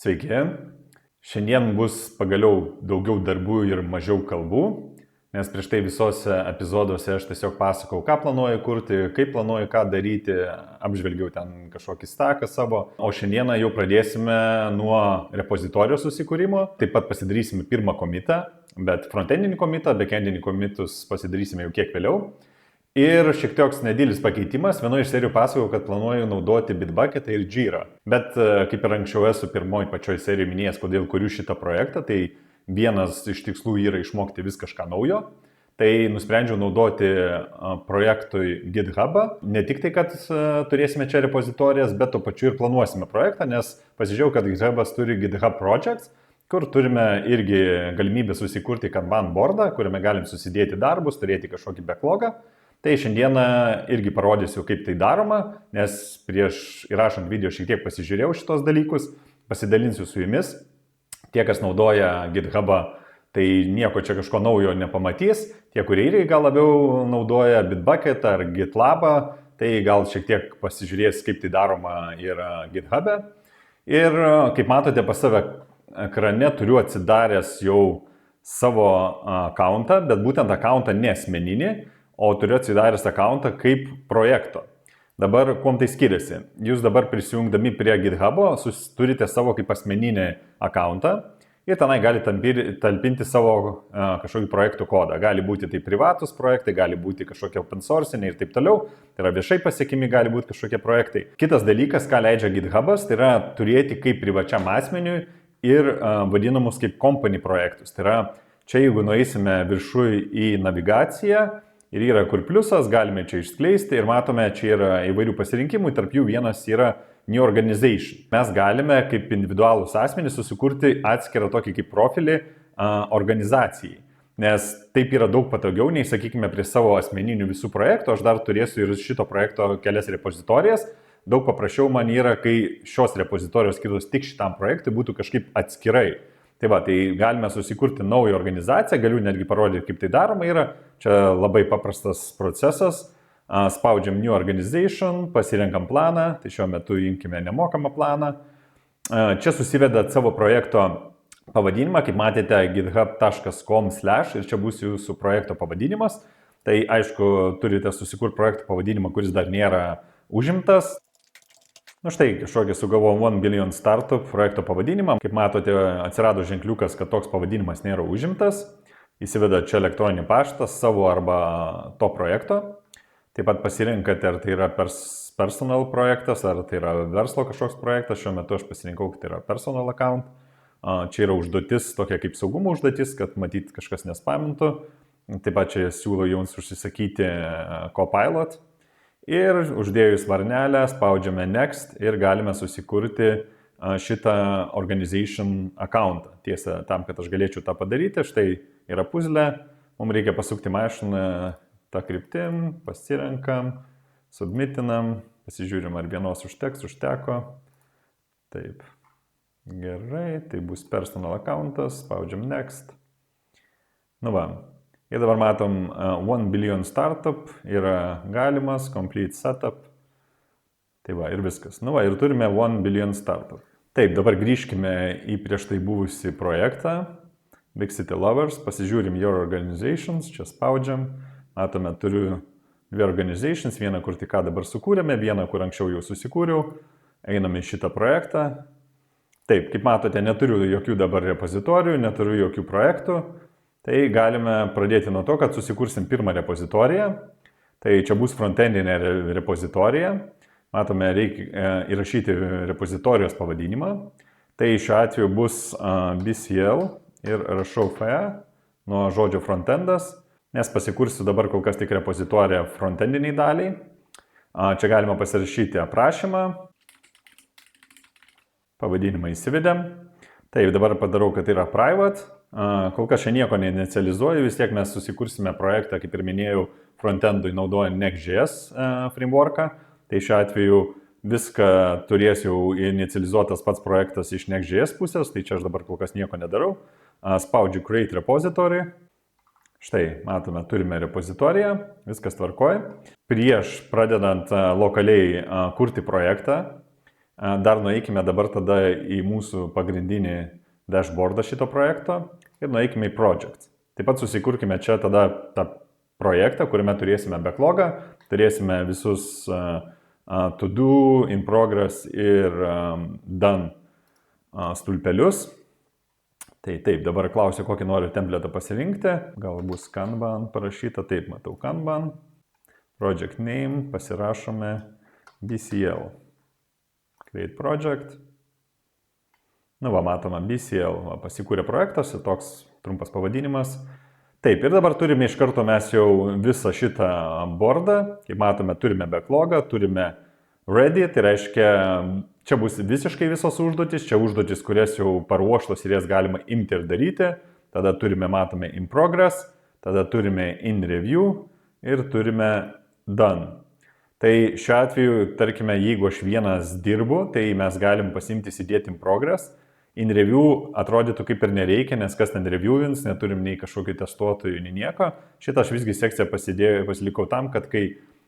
Sveiki. Šiandien bus pagaliau daugiau darbų ir mažiau kalbų, nes prieš tai visose epizoduose aš tiesiog pasakau, ką planuoju kurti, kaip planuoju ką daryti, apžvelgiau ten kažkokį staką savo. O šiandieną jau pradėsime nuo repozitorijos susikūrimo, taip pat pasidarysime pirmą komitą, bet frontendinį komitą, backendinį komitus pasidarysime jau kiek vėliau. Ir šiek tiek nedidelis pakeitimas, vienoje iš serijų pasakojau, kad planuoju naudoti Bitbucketą ir Jira. Bet kaip ir anksčiau esu pirmoji pačioj serijoje minėjęs, kodėl kuriu šitą projektą, tai vienas iš tikslų yra išmokti vis kažką naujo. Tai nusprendžiau naudoti projektui GitHubą. Ne tik tai, kad turėsime čia repozitorijas, bet tuo pačiu ir planuosime projektą, nes pasižiūrėjau, kad GitHubas turi GitHub Projects, kur turime irgi galimybę susikurti Kanban boardą, kuriame galim susidėti darbus, turėti kažkokį backlogą. Tai šiandieną irgi parodysiu, kaip tai daroma, nes prieš įrašant video šiek tiek pasižiūrėjau šitos dalykus, pasidalinsiu su jumis. Tie, kas naudoja GitHubą, tai nieko čia kažko naujo nepamatys. Tie, kurie irgi gal labiau naudoja Bitbucketą ar GitLabą, tai gal šiek tiek pasižiūrės, kaip tai daroma ir GitHub'e. Ir kaip matote, pas save ekrane turiu atsidaręs jau savo akauntą, bet būtent akauntą ne asmeninį, o turiu atsidaręs akauntą kaip projekto. Dabar, kuom tai skiriasi? Jūs dabar prisijungdami prie GitHub'o turite savo kaip asmeninį akauntą ir tenai galite talpinti savo kažkokį projektų kodą. Gali būti tai privatus projektai, gali būti kažkokie open sourciniai ir taip toliau. Tai yra viešai pasiekimi, gali būti kažkokie projektai. Kitas dalykas, ką leidžia GitHub'as, tai yra turėti kaip privačiam asmeniui ir vadinamus kaip company projektus. Tai yra, čia jeigu nueisime viršui į navigaciją, ir yra kur pliusas, galime čia išskleisti ir matome, čia yra įvairių pasirinkimų, tarp jų vienas yra New Organization. Mes galime kaip individualūs asmenys susikurti atskirą tokį kaip profilį organizacijai, nes taip yra daug patogiau, nei sakykime prie savo asmeninių visų projektų, aš dar turėsiu ir šito projekto kelias repozitorijas. Daug paprasčiau man yra, kai šios repozitorijos skirtos tik šitam projektui būtų kažkaip atskirai. Tai va, tai galime susikurti naują organizaciją, galiu netgi parodyti, kaip tai daroma yra. Čia labai paprastas procesas. Spaudžiam New Organization, pasirenkam planą, tai šiuo metu imkime nemokamą planą. Čia susivedat savo projekto pavadinimą, kaip matėte, github.com/ ir čia bus jūsų projekto pavadinimas. Tai aišku, turite susikurti projekto pavadinimą, kuris dar nėra užimtas. Nu štai, kažkokį sugalvojom 1 billion startup projekto pavadinimą. Kaip matote, atsirado ženkliukas, kad toks pavadinimas nėra užimtas. Įsiveda čia elektroninį paštą savo arba to projekto. Taip pat pasirinkate, ar tai yra personal projektas, ar tai yra verslo kažkoks projektas. Šiuo metu aš pasirinkau, kad tai yra personal account. Čia yra užduotis, tokia kaip saugumo užduotis, kad matyt kažkas nespamintų. Taip pat čia siūlau jums užsisakyti Copilot. Ir uždėjus varnelę spaudžiame Next ir galime susikurti šitą organization accountą. Tiesa, tam, kad aš galėčiau tą padaryti, štai yra puzlė, mums reikia pasukti mašiną tą kryptim, pasirenkam, submitinam, pasižiūrim, ar vienos užteko. Taip, gerai, tai bus personal accountas, spaudžiam Next. Nu va. Ir dabar matom 1 billion startup yra galimas, complete setup. Tai va, ir viskas. Nu va, ir turime 1 billion startup. Taip, dabar grįžkime į prieš tai buvusi projektą. Big City Lovers, pasižiūrim Your Organizations, čia spaudžiam. Matome, turiu 2 organizations, vieną, kur tik ką dabar sukūrėme, vieną, kur anksčiau jau susikūriau. Einame į šitą projektą. Taip, kaip matote, neturiu jokių dabar repozitorijų, neturiu jokių projektų. Tai galime pradėti nuo to, kad susikursim pirmą repozitoriją. Tai čia bus frontendinė repozitorija. Matome, reikia įrašyti repozitorijos pavadinimą. Tai šiuo atveju bus BCL ir rašau FE nuo žodžio frontendas, nes pasikursiu dabar kol kas tik repozitoriją frontendiniai daliai. Čia galima pasirašyti aprašymą. Pavadinimą įsivedėm. Taip, dabar padarau, kad tai yra private. Kol kas čia nieko neinicializuoju, vis tiek mes susikursime projektą, kaip ir minėjau, frontendui naudojant Next.js frameworką. Tai šiuo atveju viską turės jau inicializuotas pats projektas iš Next.js pusės, tai čia aš dabar kol kas nieko nedarau. Spaudžiu Create Repository. Štai, matome, turime repozitoriją, viskas tvarkoja. Prieš pradedant lokaliai kurti projektą, Dar nueikime dabar tada į mūsų pagrindinį dashboardą šito projekto ir nueikime į projects. Taip pat susikurkime čia tada tą projektą, kuriame turėsime backlogą, turėsime visus to do, in progress ir done stulpelius. Tai taip, dabar klausiu, kokį noriu templetą pasirinkti. Gal bus Kanban parašyta, taip, matau Kanban. Project name, pasirašome BCL. Create project. Nu, matome BCL, pasikūrė projektas, toks trumpas pavadinimas. Taip, ir dabar turime iš karto mes jau visą šitą boardą. Kaip matome, turime backlogą, turime ready, tai reiškia, čia bus visiškai visos užduotis, čia užduotis, kurias jau paruoštos ir jas galima imti ir daryti. Tada turime, matome, in progress, tada turime in review ir turime done. Tai šiuo atveju, tarkime, jeigu aš vienas dirbu, tai mes galim pasimti įsidėti in progress. In review atrodytų kaip ir nereikia, nes kas ten reviewins, neturim nei kažkokių testuotojų, nei nieko. Šitą aš visgi sekciją pasilikau tam, kad kai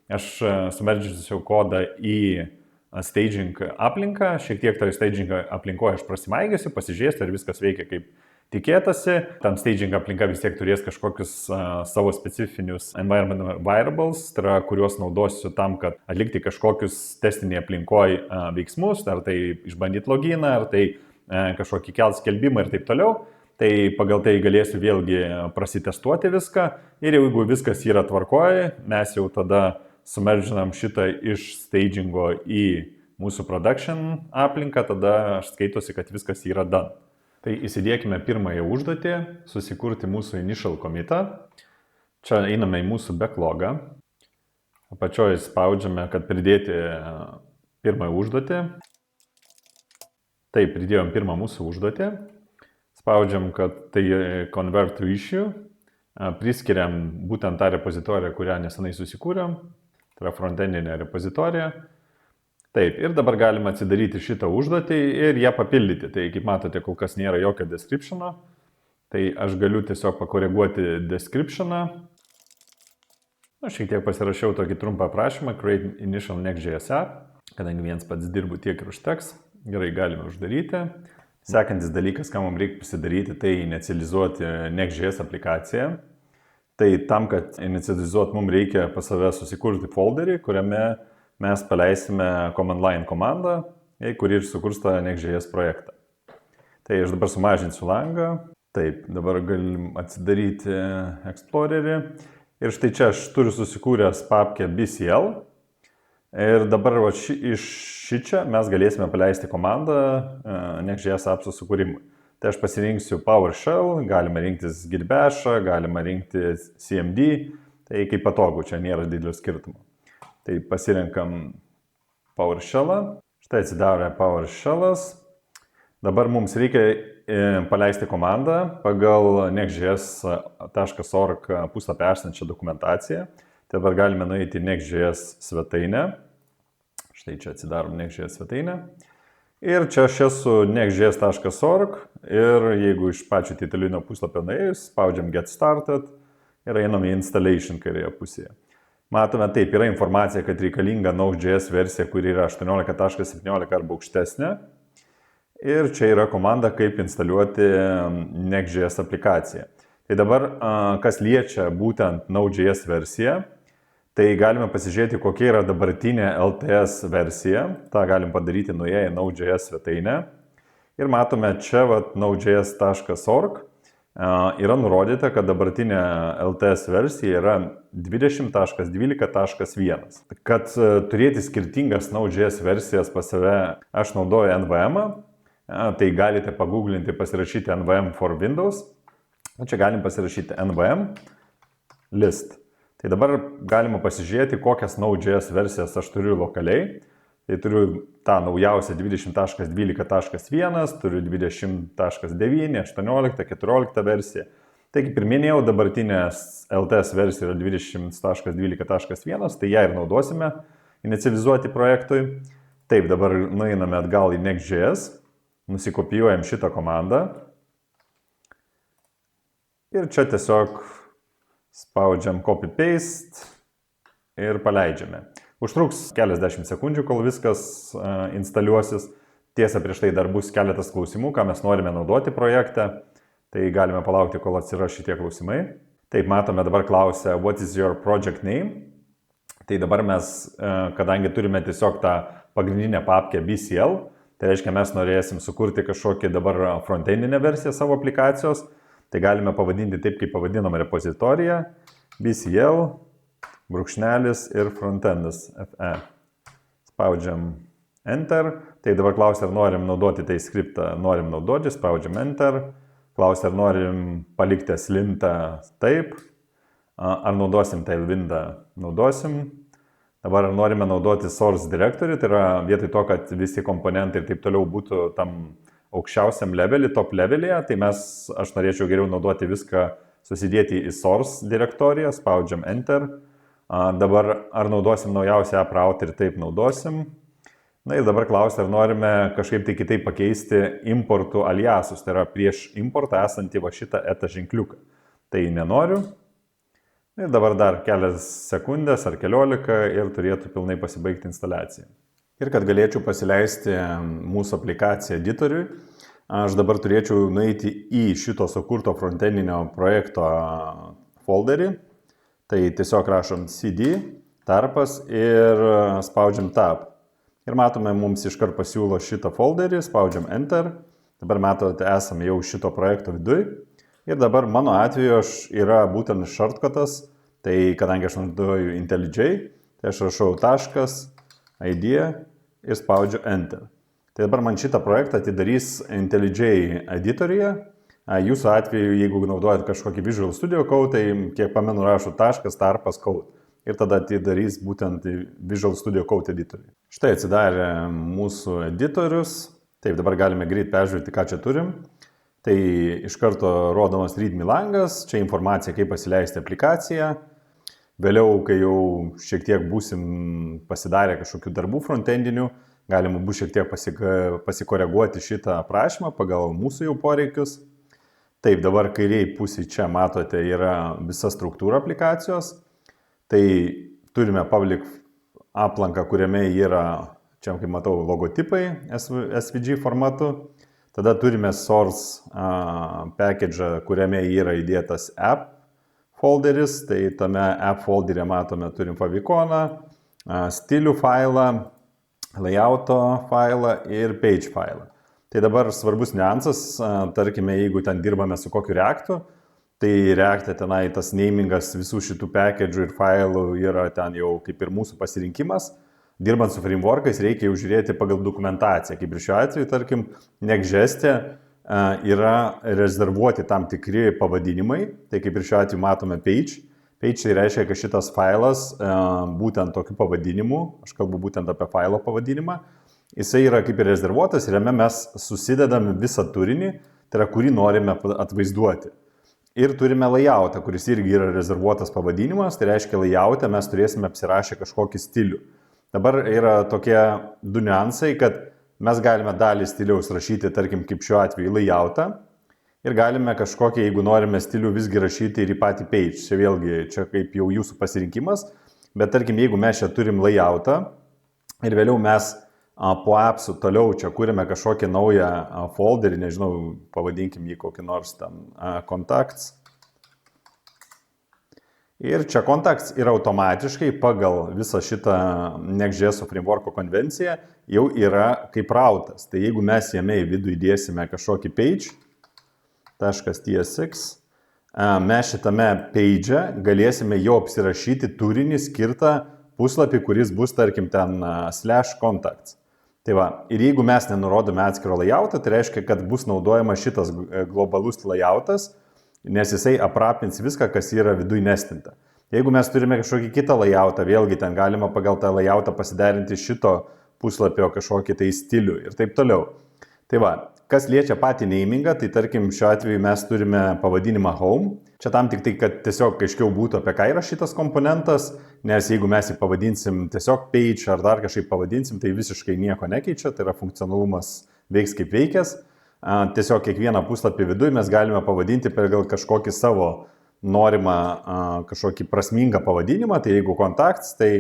aš sumeldžiusiu kodą į staging aplinką, šiek tiek toj staging aplinkoje aš prasimaigiusiu, pasižiūrėsiu, ar viskas veikia kaip tikėtasi. Tam staging aplinka vis tiek turės kažkokius savo specifinius environment variables, tai yra, kuriuos naudosiu tam, kad atlikti kažkokius testinėje aplinkoje veiksmus, ar tai išbandyti loginą, ar tai kažkokį kelt skelbimą ir taip toliau. Tai pagal tai galėsiu vėlgi prasitestuoti viską ir jeigu viskas yra tvarkoje, mes jau tada sumeržinam šitą iš stagingo į mūsų production aplinką, tada aš skaitosi, kad viskas yra done. Tai įsidėkime pirmąją užduotį, susikurti mūsų initial commitą. Čia einame į mūsų backlogą. Apačioje spaudžiame, kad pridėti pirmąją užduotį. Taip, pridėjom pirmą mūsų užduotį. Spaudžiam, kad tai convert to issue. Priskiriam būtent tą repozitoriją, kurią nesenai susikūrėm. Tai yra frontendinė repozitorija. Taip, ir dabar galime atsidaryti šitą užduotį ir ją papildyti. Tai kaip matote, kol kas nėra jokio descriptiono. Tai aš galiu tiesiog pakoreguoti descriptioną. Šiek tiek pasirašiau tokį trumpą aprašymą, create initial Next.js app. Kadangi viens pats dirbu, tiek ir užteks. Gerai, galime uždaryti. Sekantis dalykas, ką mums reikia pasidaryti, tai inicializuoti Next.js aplikaciją. Tai tam, kad inicializuot, mums reikia pas save susikurti folderį, kuriame mes paleisime command line komandą, kuri ir sukurs tą Next.js projektą. Tai aš dabar sumažinsiu langą. Taip, dabar galim atsidaryti Explorerį. Ir štai čia aš turiu susikūręs papkę BCL. Ir dabar iš šičia mes galėsime paleisti komandą Next.js apps sukūrimui. Tai aš pasirinksiu PowerShell, galima rinktis Git Bash, galima rinktis CMD, tai kaip patogu, čia nėra didelio skirtumo. Tai pasirenkam PowerShell'ą, štai atsidarė PowerShell'as. Dabar mums reikia paleisti komandą pagal next.js.org puslapį esančią dokumentaciją. Tai dabar galime nueiti į Next.js svetainę. Štai čia atsidarom Next.js svetainę. Ir čia aš esu next.js.org ir jeigu iš pačio titulinio puslapio nuėjus, spaudžiam Get Started ir einam į Installation kairėje pusėje. Matome, taip, yra informacija, kad reikalinga Node.js versija, kuri yra 18.17 arba aukštesnė. Ir čia yra komanda, kaip instaliuoti Next.js aplikaciją. Tai dabar, kas liečia būtent Node.js versiją, tai galime pasižiūrėti, kokia yra dabartinė LTS versija. Ta galim padaryti nuėję į Node.js svetainę. Ir matome čia, node.js.org, yra nurodyta, kad dabartinė LTS versija yra 20.12.1. Kad turėti skirtingas Node.js versijas pas save, aš naudoju NVM. Tai galite paguglinti, pasirašyti NVM for Windows. Čia galim pasirašyti NVM list. Tai dabar galima pasižiūrėti, kokias Node.js versijas aš turiu lokaliai. Tai turiu tą naujausią 20.12.1, turiu 20.9, 18, 14 versiją. Tai kaip ir minėjau, dabartinės LTS versija yra 20.12.1, tai ją ir naudosime inicializuoti projektui. Taip, dabar nueiname atgal į Next.js. Nusikopijuojam šitą komandą ir čia tiesiog spaudžiam copy-paste ir paleidžiame. Užtruks keliasdešimt sekundžių, kol viskas instaliuosis. Tiesa, prieš tai dar bus keletas klausimų, ką mes norime naudoti projekte. Tai galime palaukti, kol atsiras šitie klausimai. Taip, matome dabar klausia, what is your project name? Tai dabar mes, kadangi turime tiesiog tą pagrindinę papkę BCL, tai reiškia, mes norėsim sukurti kažkokį dabar frontendinę versiją savo aplikacijos. Tai galime pavadinti taip, kaip pavadinom repozitoriją, BCL, brūkšnelis ir frontendas FE. Spaudžiam Enter. Tai dabar klausia, ar norim naudoti tai skriptą. Norim naudoti, spaudžiam Enter. Klausia, ar norim palikti slintą. Taip. Ar naudosim tailwindą. Naudosim. Dabar ar norime naudoti source directory. Tai yra vietoj to, kad visi komponentai ir taip toliau būtų tam aukščiausiam levelį, top levelėje. Tai aš norėčiau geriau naudoti viską, susidėti į source direktoriją. Spaudžiam Enter. Dabar ar naudosim naujausią app routerį, taip naudosim. Na ir dabar klausia, ar norime kažkaip tai kitaip pakeisti importų aliasus, tai yra prieš importą esantį va šitą eta ženkliuką. Tai nenoriu. Ir dabar dar kelias sekundės ar 15 ir turėtų pilnai pasibaigti instaliacija. Ir kad galėčiau pasileisti mūsų aplikaciją editoriui, aš dabar turėčiau nueiti į šito sukurto frontendinio projekto folderį. Tai tiesiog rašom CD, tarpas ir spaudžiam Tab. Ir matome, mums iškart pasiūlo šitą folderį, spaudžiam Enter. Dabar matote, esame jau šito projekto viduj. Ir dabar mano atveju yra būtent shortcutas, tai kadangi aš naudoju IntelliJ, tai aš rašau taškas, idea ir spaudžiu Enter. Tai dabar man šitą projektą atidarys IntelliJ editoriuje. Jūsų atveju, jeigu naudojat kažkokį Visual Studio Code, tai kiek pamenu rašo taškas, tarpas, code. Ir tada atidarys būtent Visual Studio Code editorių. Štai atsidarė mūsų editorius. Taip, dabar galime greit peržiūrėti, ką čia turim. Tai iš karto rodomas readme langas, čia informacija, kaip pasileisti aplikaciją. Vėliau, kai jau šiek tiek būsim pasidarę kažkokių darbų frontendinių, galima bus šiek tiek pasikoreguoti šitą aprašymą pagal mūsų jau poreikius. Taip, dabar kairiai pusėje čia matote yra visa struktūra aplikacijos. Tai turime public aplanką, kuriame yra, čia kaip matau, logotipai SVG formatu. Tada turime source package, kuriame yra įdėtas app folderis. Tai tame app folderė matome, turim favikoną, stilių failą, layouto failą ir page failą. Tai dabar svarbus niuansas, tarkime, jeigu ten dirbame su kokiu Reactu, tai React'e tenai tas namingas visų šitų package'ų ir failų yra ten jau kaip ir mūsų pasirinkimas. Dirbant su frameworkais reikia jau žiūrėti pagal dokumentaciją. Kaip ir šiuo atveju, tarkim, Next.js yra rezervuoti tam tikri pavadinimai. Tai kaip ir šiuo atveju matome page. Page tai reiškia, kad šitas failas būtent tokiu pavadinimu, aš kalbu būtent apie failo pavadinimą, jisai yra kaip ir rezervuotas ir jame mes susidedame visą turinį, tai yra kurį norime atvaizduoti. Ir turime layoutą, kuris irgi yra rezervuotas pavadinimas, tai reiškia layout'e mes turėsime apsirašę kažkokį stilių. Dabar yra tokie du niuansai, kad mes galime dalį stiliaus rašyti, tarkim, kaip šiuo atveju layout'ą ir galime kažkokį, jeigu norime stilių visgi rašyti ir į patį page. Čia vėlgi, čia kaip jau jūsų pasirinkimas, bet tarkim, jeigu mes čia turim layout'ą ir vėliau mes po appsų toliau čia kūrime kažkokį naują folderį, nežinau, pavadinkim jį kokį nors ten contacts. Ir čia contacts yra automatiškai pagal visą šitą Next.js frameworko konvenciją jau yra kaip routas. Tai jeigu mes jame į vidų įdėsime kažkokį page.tsx, mes šitame page'e galėsime jau apsirašyti turinį skirtą puslapį, kuris bus, tarkim, ten /contacts. Tai va, ir jeigu mes nenurodome atskiro layoutą, tai reiškia, kad bus naudojama šitas globalus layoutas, nes jisai aprapins viską, kas yra viduj nestinta. Jeigu mes turime kažkokį kitą layoutą, vėlgi ten galima pagal tą layoutą pasiderinti šito puslapio kažkokį tai stilių ir taip toliau. Tai va, kas liečia patį namingą, tai tarkim šiuo atveju mes turime pavadinimą home. Čia tam tik tai, kad tiesiog aiškiau būtų, apie ką yra šitas komponentas, nes jeigu mes jį pavadinsim tiesiog page ar dar kažkaip pavadinsim, tai visiškai nieko nekeičia, tai yra funkcionalumas veiks kaip veikęs. Tiesiog kiekvieną puslapį viduj mes galime pavadinti pagal kažkokį savo norimą kažkokį prasmingą pavadinimą, tai jeigu contacts, tai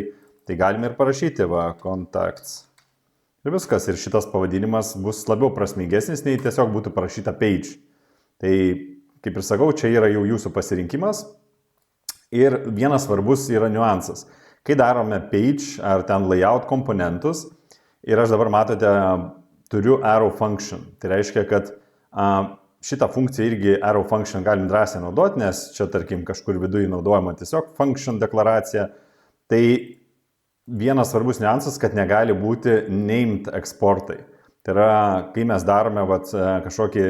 tai galime ir parašyti, contacts. Ir viskas, ir šitas pavadinimas bus labiau prasmingesnis, nei tiesiog būtų parašyta page. Tai, kaip ir sakau, čia yra jau jūsų pasirinkimas. Ir vienas svarbus yra niuansas. Kai darome page ar ten layout komponentus, ir aš dabar matote, turiu arrow function. Tai reiškia, kad šitą funkciją irgi arrow function galim drąsiai naudoti, nes čia, tarkim, kažkur viduje naudojama tiesiog function deklaracija. Tai vienas svarbus niuansas, kad negali būti named eksportai. Tai yra, kai mes darome kažkokį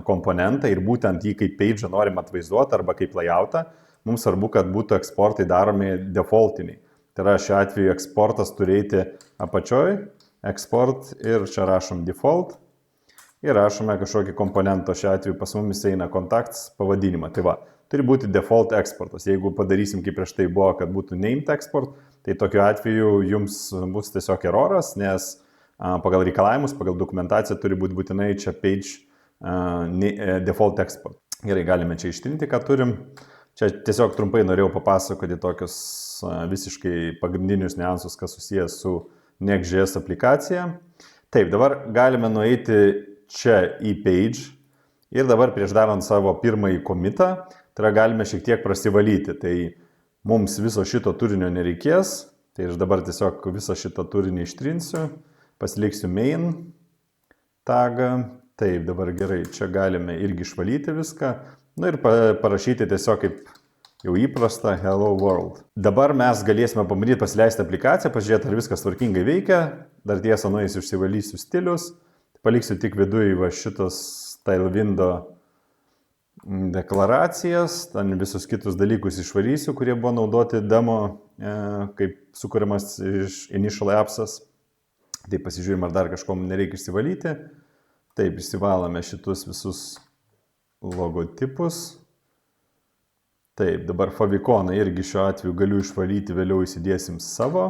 komponentą ir būtent jį kaip page norim atvaizduoti arba kaip layoutą, mums svarbu, kad būtų eksportai daromi defaultiniai. Tai yra, šiuo atveju eksportas turėti apačioj, export ir čia rašom default ir rašome kažkokį komponentą, šiuo atveju pas mumis eina contacts pavadinimą. Tai turi būti default eksportas. Jeigu padarysim kaip prieš tai buvo, kad būtų named export, tai tokiu atveju jums bus tiesiog eroras, nes pagal reikalavimus, pagal dokumentaciją turi būti būtinai čia page default export. Gerai, galime čia ištrinti, ką turim. Čia tiesiog trumpai norėjau papasakoti tokius visiškai pagrindinius niuansus, kas susijęs su Next.js aplikacija. Taip, dabar galime nueiti čia į page ir dabar prieš darant savo pirmąjį commitą, tai yra galime šiek tiek prasivalyti. Tai mums viso šito turinio nereikės, tai aš dabar tiesiog visą šitą turinį ištrinsiu. Pasiliksiu main tagą. Taip, dabar gerai, čia galime irgi išvalyti viską. Nu ir parašyti tiesiog kaip jau įprasta hello world. Dabar mes galėsime pabandyti pasileisti aplikaciją, pažiūrėti, ar viskas tvarkingai veikia. Dar tiesą nueisiu, išsivalysiu stilius. Paliksiu tik viduje šitas Tailwindo deklaracijas. Ten visus kitus dalykus išvarysiu, kurie buvo naudoti demo, kaip sukūriamas iš initial appsas. Tai pasižiūrim, ar dar kažkom nereikia išsivalyti. Taip, išsivalome šitus visus logotipus. Taip, dabar favikoną irgi šiuo atveju galiu išvalyti, vėliau įsidėsim savo.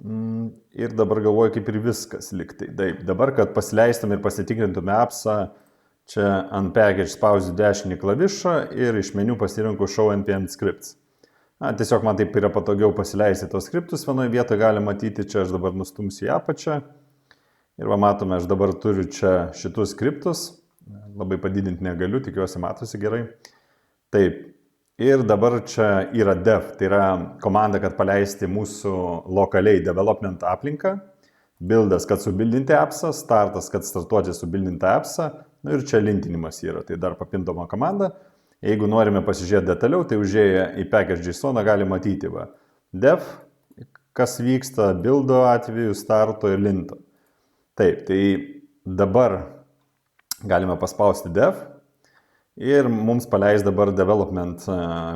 Ir dabar galvoju, kaip ir viskas liktai. Taip, dabar, kad pasileistum ir pasitikrintume appsą, čia ant package spausdžiu dešinį klavišą ir iš meniu pasirinku show npm scripts. Tiesiog man taip yra patogiau pasileisti tos skriptus vienoje vietoje, gali matyti, čia aš dabar nustumsiu į apačią. Ir matome, aš dabar turiu čia šitus skriptus, labai padidinti negaliu, tikiuosi matosi gerai. Taip, ir dabar čia yra dev, tai yra komanda, kad paleisti mūsų lokaliai development aplinką, buildas, kad subildinti appsą, startas, kad startuoti subildintą appsą, nu ir čia lintinimas yra, tai dar papildoma komanda. Jeigu norime pasižiūrėti detaliau, tai užėję į package.json gali matyti dev, kas vyksta buildo atveju, starto ir linto. Taip, tai dabar galime paspausti dev ir mums paleis dabar development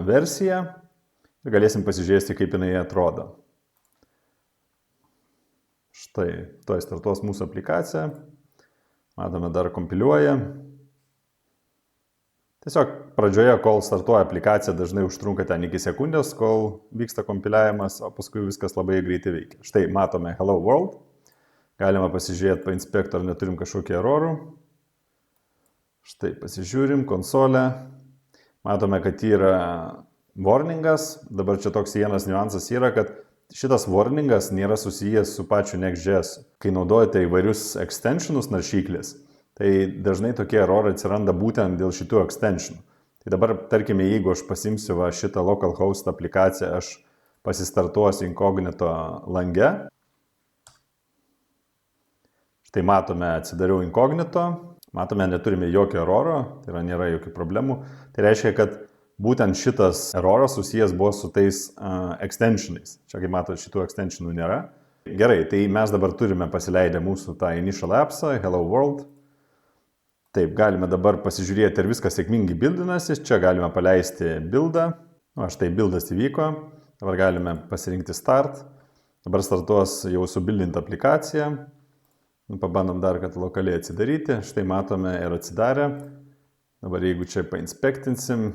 versiją ir galėsim pasižiūrėti, kaip jinai atrodo. Štai, tuoj startuos mūsų aplikacija. Matome, dar kompiliuoja. Tiesiog pradžioje, kol startuoja aplikacija, dažnai užtrunka ten iki sekundės, kol vyksta kompiliavimas, o paskui viskas labai greitai veikia. Štai matome hello world. Galima pasižiūrėti, painspekti, ar neturim kažkokių erorų. Štai pasižiūrim, konsolę. Matome, kad yra warningas. Dabar čia toks vienas niuansas yra, kad šitas warningas nėra susijęs su pačiu Next.js. Kai naudojate įvairius extensionus naršyklės, tai dažnai tokie erorai atsiranda būtent dėl šitų extensionų. Tai dabar, tarkime, jeigu aš pasimsiu šitą localhost aplikaciją, aš pasistartuosiu inkognito lange. Štai matome, atsidariau inkognito, matome, neturime jokio eroro, tai yra nėra jokių problemų. Tai reiškia, kad būtent šitas eroras susijęs buvo su tais extensionais. Čia, kaip matote, šitų extensionų nėra. Gerai, tai mes dabar turime pasileidę mūsų tą initial appsą, hello world. Taip, galime dabar pasižiūrėti, ar viskas sėkmingai bildinasi. Čia galime paleisti buildą. Štai buildas įvyko. Dabar galime pasirinkti start. Dabar startuos jau subildinta aplikacija. Pabandom dar, kad lokaliai atsidaryti. Štai matome ir atsidarę. Dabar jeigu čia painspektinsim,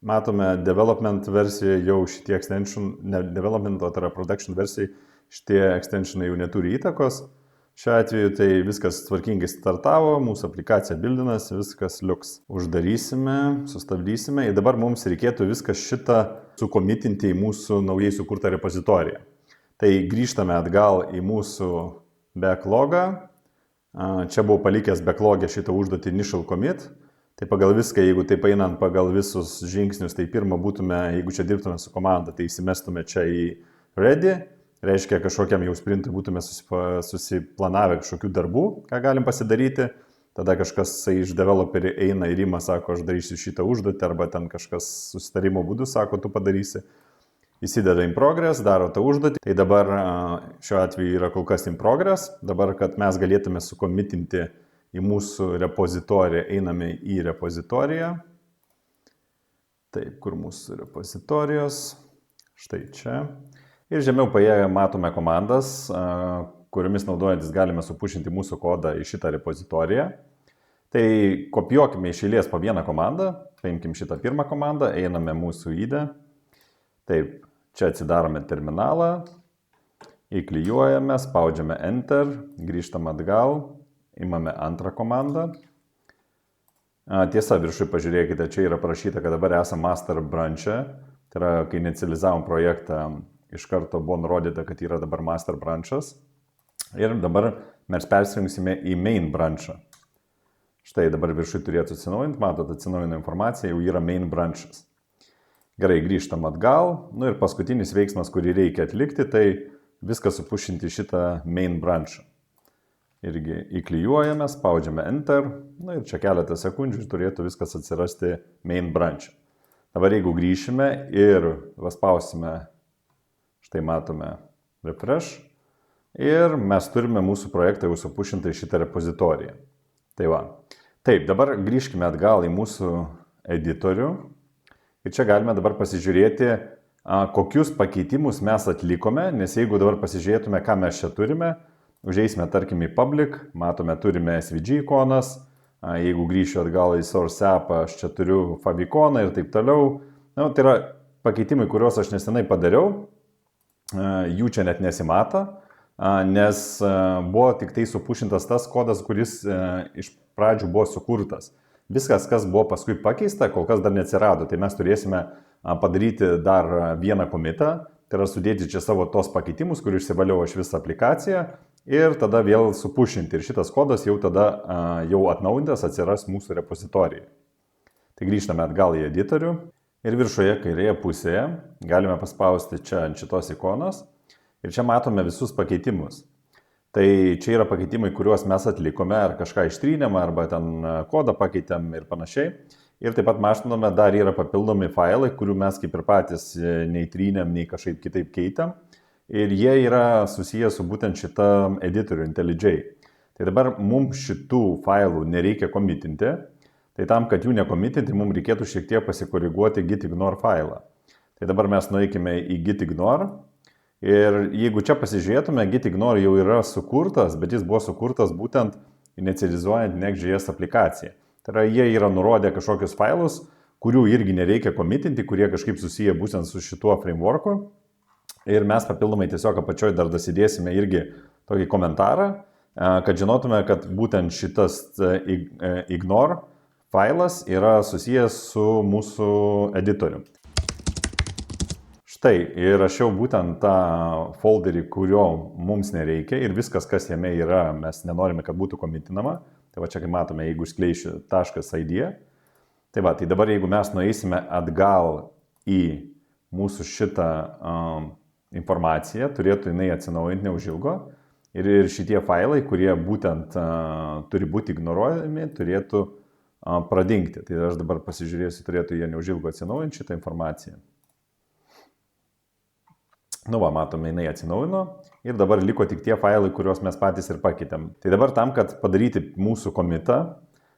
matome development versijoje jau šitie extension, ne development, o tai yra production versijoje, šitie extensionai jau neturi įtakos. Šiuo atveju tai viskas tvarkingai startavo, mūsų aplikacija bildinas, viskas liuks. Uždarysime, sustabdysime ir dabar mums reikėtų viską šitą sukomitinti į mūsų naujai sukurtą repozitoriją. Tai grįžtame atgal į mūsų backlogą. Čia buvau palikęs backlogę šitą užduotį initial commit. Tai pagal viską, jeigu taip einant pagal visus žingsnius, tai pirmą būtume, jeigu čia dirbtume su komanda, tai įsimestume čia į ready. Reiškia, kažkokiam jau sprintui būtume susiplanavę kažkokių darbų, ką galim pasidaryti. Tada kažkas iš developerių eina ir ima, sako, aš darysiu šitą užduotį, arba ten kažkas susitarimo būdu sako, tu padarysi. Įsideda in progress, daro tą užduotį. Tai dabar šiuo atveju yra kol kas in progress. Dabar, kad mes galėtume sukomitinti į mūsų repozitoriją, einame į repozitoriją. Taip, kur mūsų repozitorijos? Štai čia. Ir žemiau paėję matome komandas, kuriomis naudojantis galime supušinti mūsų kodą į šitą repozitoriją. Tai kopijuokime iš eilės po vieną komandą. Paimkim šitą pirmą komandą, einame mūsų įdę. Taip, čia atsidarome terminalą, įklijuojame, spaudžiame Enter, grįžtam atgal, imame antrą komandą. Tiesa, viršui pažiūrėkite, čia yra parašyta, kad dabar esame master branch'e. Tai yra, kai inicializavom projektą, iš karto buvo nurodyta, kad yra dabar master branch'as. Ir dabar mes persijungsime į main branch'ą. Štai dabar viršui turėtų atsinaujinti, matot, atsinaujina informacija, jau yra main branch'as. Gerai, grįžtam atgal. Ir paskutinis veiksmas, kurį reikia atlikti, tai viską supušinti šitą main branch'ą. Irgi įklijuojame, spaudžiame Enter. Ir čia keletą sekundžių turėtų viskas atsirasti main branch'e. Dabar jeigu grįšime ir paspausime, štai matome refresh. Ir mes turime mūsų projektą jau supušintą į šitą repozitoriją. Tai va. Taip, dabar grįžkime atgal į mūsų editorių. Ir čia galime dabar pasižiūrėti, kokius pakeitimus mes atlikome, nes jeigu dabar pasižiūrėtume, ką mes čia turime, užeisime tarkim į public, matome, turime SVG ikonas, jeigu grįšiu atgal į source appą, aš čia turiu favikoną ir taip toliau. Tai yra pakeitimai, kuriuos aš nesenai padariau, jų čia net nesimato, nes buvo tik tai supušintas tas kodas, kuris iš pradžių buvo sukurtas. Viskas, kas buvo paskui pakeista, kol kas dar neatsirado. Tai mes turėsime padaryti dar vieną komitą, tai yra sudėti čia savo tos pakeitimus, kur išsivaliau aš visą aplikaciją ir tada vėl supušinti. Ir šitas kodas jau tada jau atnaujintas atsiras mūsų repozitorijoje. Tai grįžtame atgal į editorių ir viršuje kairėje pusėje galime paspausti čia ant šitos ikonos ir čia matome visus pakeitimus. Tai čia yra pakeitimai, kuriuos mes atlikome, ar kažką ištrynėme, arba ten kodą pakeitėm ir panašiai. Ir taip pat mažinome, dar yra papildomi failai, kurių mes kaip ir patys nei trynėm, nei kažkaip kitaip keitėm. Ir jie yra susiję su būtent šitą editorių IntelliJ. Tai dabar mums šitų failų nereikia komitinti. Tai tam, kad jų nekomitinti, mums reikėtų šiek tiek pasikoreguoti gitignore failą. Tai dabar mes nueikime į gitignore. Ir jeigu čia pasižiūrėtume, gitignore jau yra sukurtas, bet jis buvo sukurtas būtent inicializuojant Next.js aplikaciją. Tai yra, jie yra nurodę kažkokius failus, kurių irgi nereikia komitinti, kurie kažkaip susiję būtent su šituo frameworku. Ir mes papildomai tiesiog apačioje dar dasidėsime irgi tokį komentarą, kad žinotume, kad būtent šitas ignore failas yra susijęs su mūsų editoriumi. Štai, ir rašiau būtent tą folderį, kurio mums nereikia ir viskas, kas jame yra, mes nenorime, kad būtų komitinama. Tai va čia, kaip matome, jeigu iškleisiu .id. Tai va, tai dabar jeigu mes nueisime atgal į mūsų šitą informaciją, turėtų jinai atsinaujinti neužilgo. Ir šitie failai, kurie būtent turi būti ignoruojami, turėtų pradingti. Tai aš dabar pasižiūrėsiu, turėtų jie neužilgo atsinaujinti šitą informaciją. Matome, jinai atsinaujino ir dabar liko tik tie failai, kuriuos mes patys ir pakeitėm. Tai dabar tam, kad padaryti mūsų komitą,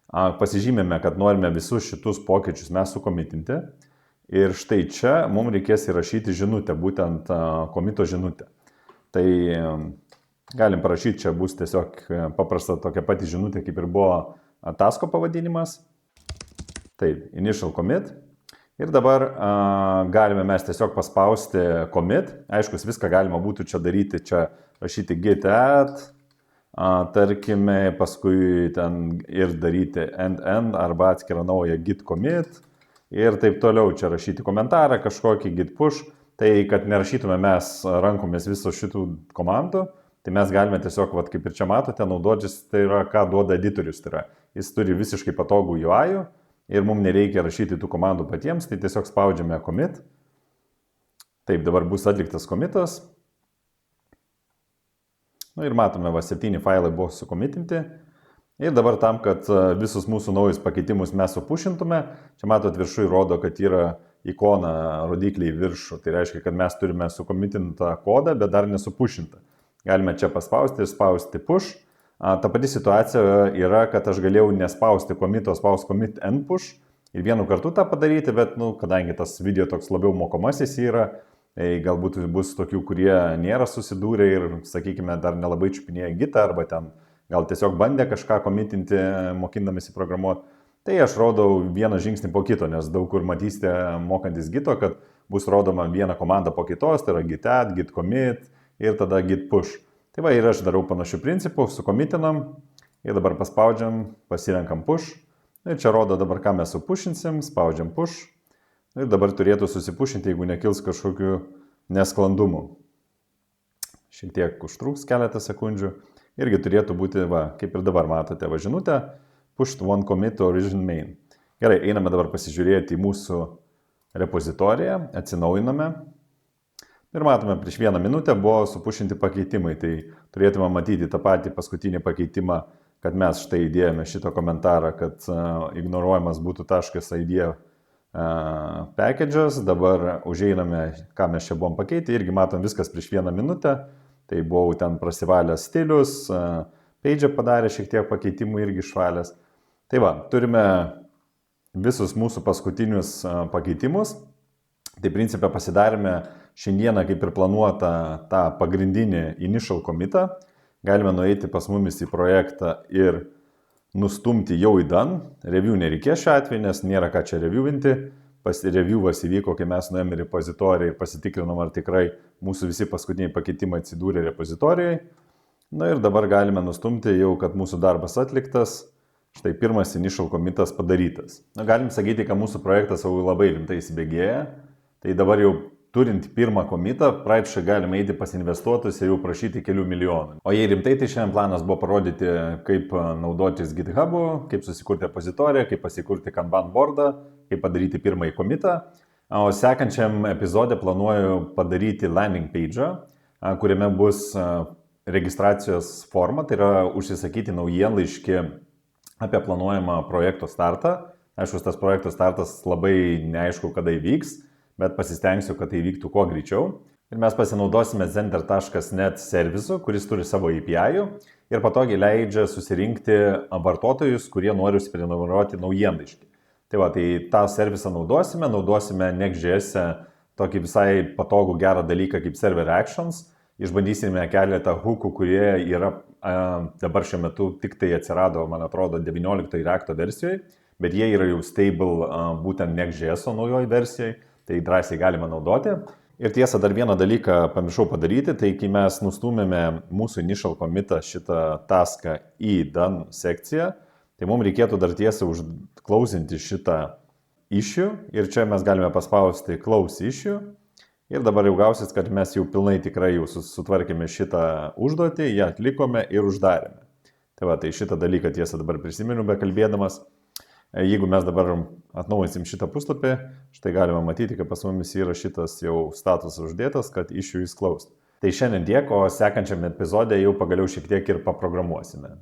pasižymėme, kad norime visus šitus pokyčius mes sukomitinti. Ir štai čia mums reikės įrašyti žinutę, būtent komito žinutę. Tai galim parašyti, čia bus tiesiog paprasta tokia pati žinutė, kaip ir buvo tasko pavadinimas. Taip, initial commit. Ir dabar galime mes tiesiog paspausti commit. Aišku, viską galima būtų čia daryti, čia rašyti git add, tarkime, paskui ten ir daryti end arba atskirą naują git commit ir taip toliau, čia rašyti komentarą, kažkokį git push, tai kad nerašytume mes rankomis viso šitų komandų, tai mes galime tiesiog, kaip ir čia matote, naudotis, tai yra, ką duoda editorius, tai yra, jis turi visiškai patogų UI ir mums nereikia rašyti tų komandų patiems, tai tiesiog spaudžiame commit. Taip, dabar bus atliktas commitas. Ir matome, 7 failai buvo sukomitinti. Ir dabar tam, kad visus mūsų naujus pakeitimus mes supušintume, čia matot viršui rodo, kad yra ikona rodikliai viršų. Tai reiškia, kad mes turime sukomitintą kodą, bet dar nesupušintą. Galime čia paspausti ir spausti push. Ta pati situacija yra, kad aš galėjau nespausti commit, o spausti commit end push ir vienu kartu tą padaryti, bet kadangi tas video toks labiau mokomasis yra, galbūt bus tokių, kurie nėra susidūrę ir, sakykime, dar nelabai čiupinėja gitą arba ten gal tiesiog bandė kažką komitinti, mokindamėsi programuoti. Tai aš rodau vieną žingsnį po kito, nes daug kur matysite mokantis gito, kad bus rodoma viena komanda po kitos, tai yra git add, git commit ir tada git push. Tai va ir aš darau panašių principų, sukomitinam ir dabar paspaudžiam, pasirenkam push. Ir čia rodo dabar, ką mes supušinsim, spaudžiam push. Ir dabar turėtų susipušinti, jeigu nekils kažkokių nesklandumų. Šiek tiek užtruks keletą sekundžių. Irgi turėtų būti, kaip ir dabar matote, žinutė, push to one commit to origin main. Gerai, einame dabar pasižiūrėti į mūsų repozitoriją, atsinaujiname. Ir matome, prieš 1 minutę buvo supušinti pakeitimai. Tai turėtume matyti tą patį paskutinį pakeitimą, kad mes štai įdėjome šitą komentarą, kad ignoruojamas būtų .idea packages. Dabar užeiname, ką mes čia buvom pakeitę. Irgi matom viskas prieš 1 minutę. Tai buvau ten prasivalęs stilius, page padarė šiek tiek pakeitimų irgi išvalęs. Tai va, turime visus mūsų paskutinius pakeitimus. Tai principė pasidarėme šiandieną, kaip ir planuota, tą pagrindinį initial commitą. Galime nueiti pas mumis į projektą ir nustumti jau į done. Review nereikės šiuo atveju, nes nėra ką čia reviewinti. Review'as įvyko, kai mes nuėjome į repozitoriją ir pasitikrinom, ar tikrai mūsų visi paskutiniai pakeitimai atsidūrė repozitorijai. Na ir dabar galime nustumti jau, kad mūsų darbas atliktas. Štai pirmas initial commitas padarytas. Galim sakyti, kad mūsų projektas jau labai rimtai įsibėgėja. Tai dabar jau turint pirmą komitą, praktiškai galime eiti pas investuotojus ir jau prašyti kelių milijonų. O jei rimtai, tai šiandien planas buvo parodyti, kaip naudotis GitHub'u, kaip susikurti repozitoriją, kaip pasikurti Kanban boardą, kaip padaryti pirmąjį komitą. O sekančiam epizode planuoju padaryti landing page'ą, kuriame bus registracijos forma, tai yra užsisakyti naujienlaiškį apie planuojamą projekto startą. Aišku, tas projekto startas labai neaišku, kada įvyks, bet pasistengsiu, kad tai vyktų kuo greičiau. Ir mes pasinaudosime Zender.net servisu, kuris turi savo API ir patogiai leidžia susirinkti vartotojus, kurie nori užsiprenumeruoti naujienlaiškį. Tai va, tai tą servisą naudosime Next.js tokį visai patogų gerą dalyką kaip Server Actions. Išbandysime keletą hookų, kurie yra dabar šiuo metu tik tai atsirado, man atrodo, 19 Reacto versijoje, bet jie yra jau stable būtent Next.js naujoji versijai. Tai drąsiai galima naudoti. Ir tiesa, dar vieną dalyką pamiršau padaryti, tai kai mes nustūmėme mūsų initial commitą šitą taską į done sekciją, tai mums reikėtų dar tiesiai užklausinti šitą issue ir čia mes galime paspausti close issue ir dabar jau gausis, kad mes jau pilnai tikrai jau sutvarkėme šitą užduotį, ją atlikome ir uždarėme. Tai va, tai šitą dalyką tiesa dabar prisimenu bekalbėdamas. Jeigu mes dabar atnaujinsim šitą puslapį, štai galima matyti, kad pas mumis yra šitas jau statusas uždėtas, kad issue is closed. Tai šiandien tiek, o sekančiame epizode jau pagaliau šiek tiek ir paprogramuosime.